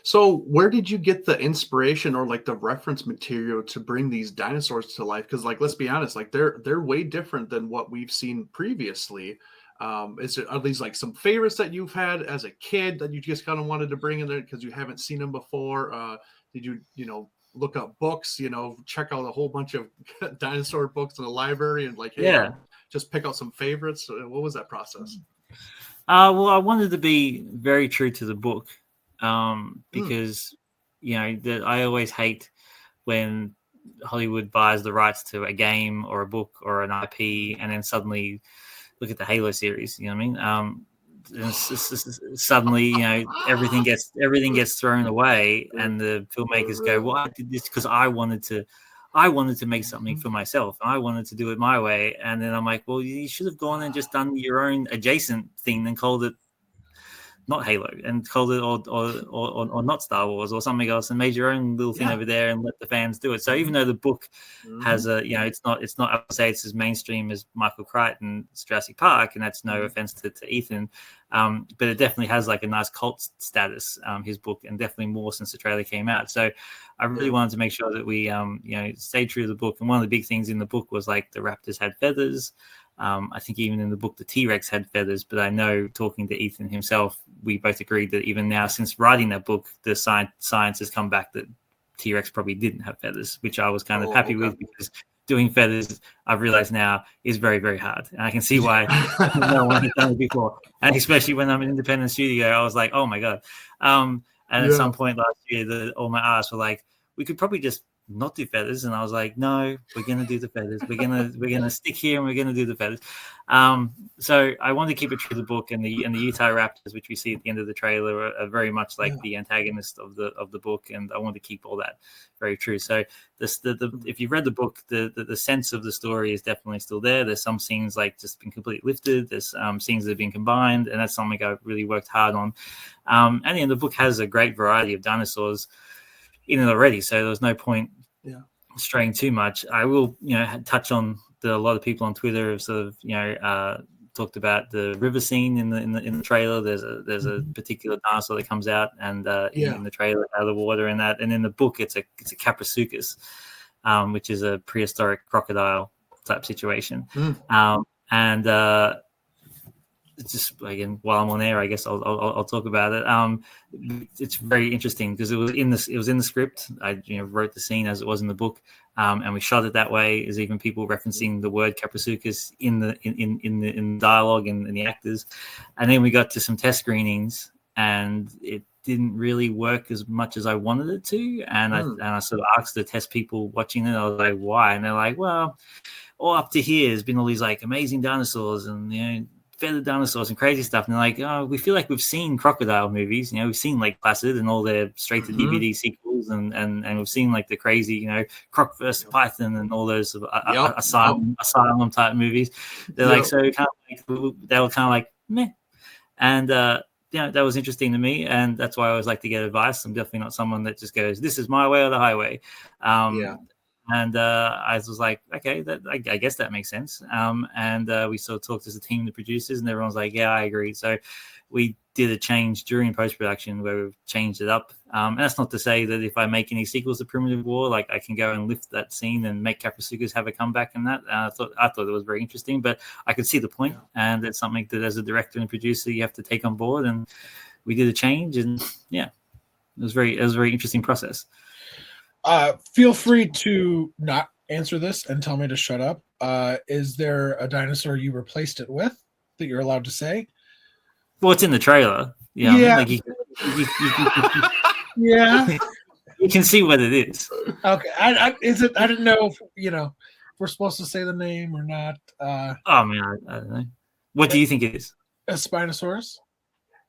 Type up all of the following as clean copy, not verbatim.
So where did you get the inspiration or like the reference material to bring these dinosaurs to life? Because like let's be honest, like they're way different than what we've seen previously. Is there are these like some favorites that you've had as a kid that you just kind of wanted to bring in there because you haven't seen them before? Did you look up books, check out a whole bunch of dinosaur books in the library and like, hey, Yeah. I'll just pick out some favorites? What was that process? Well, I wanted to be very true to the book, because I always hate when Hollywood buys the rights to a game or a book or an IP, and then suddenly look at the Halo series. You know what I mean? Suddenly, everything gets thrown away, and the filmmakers go, "Well, I did this because I wanted to make something for myself. I wanted to do it my way." And then I'm like, "Well, you should have gone and just done your own adjacent thing and called it not Halo and called it or not Star Wars or something else and made your own little thing over there and let the fans do it." So even though the book has it's not I would say it's as mainstream as Michael Crichton's Jurassic Park, and that's no offense to Ethan, but it definitely has like a nice cult status, his book, and definitely more since the trailer came out. So I really wanted to make sure that we stayed true to the book. And one of the big things in the book was like the raptors had feathers. I think even in the book, the T-Rex had feathers, but I know talking to Ethan himself, we both agreed that even now, since writing that book, the science has come back that T-Rex probably didn't have feathers, which I was kind of happy with, because doing feathers, I've realized now, is very, very hard. And I can see why no one has done it before. And especially when I'm an independent studio, I was like, oh my God. And at some point last year, all my artists were like, we could probably just not do feathers, and I was like, no, we're gonna do the feathers. We're gonna stick here and we're gonna do the feathers. So I wanted to keep it true to the book, and the Utah Raptors, which we see at the end of the trailer, are very much like the antagonist of the book, and I wanted to keep all that very true. So if you've read the book, the sense of the story is definitely still there. There's some scenes like just been completely lifted. There's scenes that have been combined, and that's something I really worked hard on. And the book has a great variety of dinosaurs in it already, so there was no point straying too much. I will touch on a lot of people on Twitter have sort of talked about the river scene in the trailer. There's a particular dinosaur that comes out and in the trailer out of the water, and in the book it's a Caprisuchus, which is a prehistoric crocodile type situation. And it's just, again, while I'm on air, I guess I'll talk about it. It's very interesting because it was in the script. I wrote the scene as it was in the book, and we shot it that way. There's even people referencing the word Caprisuchus in the dialogue and in the actors. And then we got to some test screenings, and it didn't really work as much as I wanted it to. And I sort of asked the test people watching it, I was like, why? And they're like, well, all up to here has been all these like amazing dinosaurs and feathered dinosaurs and crazy stuff, and they're like, oh, we feel like we've seen crocodile movies, we've seen Lake Placid and all their straight to DVD sequels, and we've seen like the crazy Croc vs Python and all those asylum type movies. They're like, so they were kind of like meh, and that was interesting to me, and that's why I always like to get advice. I'm definitely not someone that just goes, this is my way or the highway. And I was like, okay, I guess that makes sense. And we sort of talked as a team, the producers, and everyone's like, yeah, I agree. So we did a change during post-production where we've changed it up. And that's not to say that if I make any sequels to Primitive War, like I can go and lift that scene and make Caprisuchus have a comeback in that. I thought it was very interesting, but I could see the point, and it's something that as a director and producer you have to take on board. And we did a change, and it was a very interesting process. Feel free to not answer this and tell me to shut up. Is there a dinosaur you replaced it with that you're allowed to say? Well, it's in the trailer. Yeah. I mean, you can see what it is. Okay. I didn't know if, we're supposed to say the name or not. I don't know. What do you think it is? A Spinosaurus?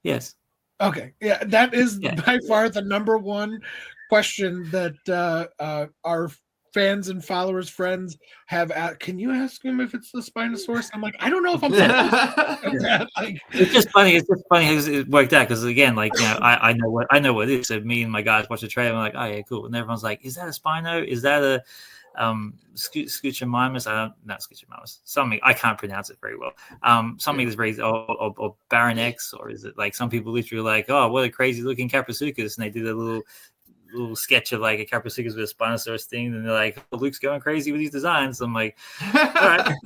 Yes. Okay. Yeah, that is by far the number one question that our fans and followers, friends have asked. Can you ask him if it's the Spinosaurus? I'm like, I don't know if I'm It's just funny how it worked out, because again, I know what it is. So me and my guys watch the trailer, and I'm like, oh yeah, cool. And everyone's like, is that a Spino? Is that Scuchamimus. Not Scuchamimus. Something I can't pronounce it very well. Something that's very or Baron X, or is it like some people literally like, oh, what a crazy looking Caprosuchus, and they did a little sketch of like a Caprosuchus with a Spinosaurus thing, and they're like, oh, Luke's going crazy with these designs. I'm like, all right,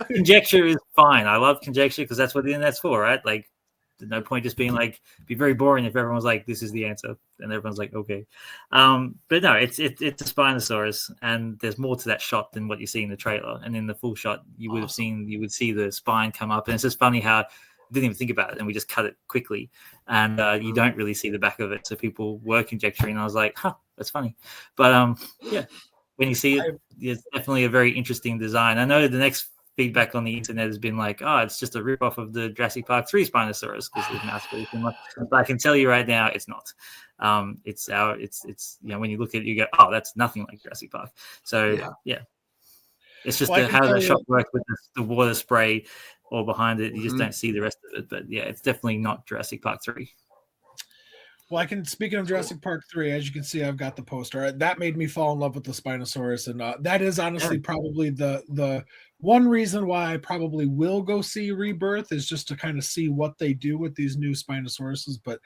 conjecture is fine. I love conjecture because that's what the internet's for, right? Like, there's no point just being like, be very boring if everyone's like, this is the answer, and everyone's like, okay. But no, it's a Spinosaurus, and there's more to that shot than what you see in the trailer. And in the full shot, you would see the spine come up, and it's just funny how I didn't even think about it, and we just cut it quickly, and you don't really see the back of it, so people were conjecturing, and I was like, that's funny. But yeah, when you see it, it's definitely a very interesting design. I know the next feedback on the internet has been like, oh, it's just a rip-off of the Jurassic Park 3 Spinosaurus because the mouth's very similar. But I can tell you right now, it's not. It's when you look at it, you go, oh, that's nothing like Jurassic Park. So yeah. It's just how the shot works with the water spray all behind it. You just don't see the rest of it. But yeah, it's definitely not Jurassic Park 3. Well, speaking of Jurassic Park 3, as you can see, I've got the poster. That made me fall in love with the Spinosaurus, and that is honestly probably the one reason why I probably will go see Rebirth, is just to kind of see what they do with these new Spinosauruses. But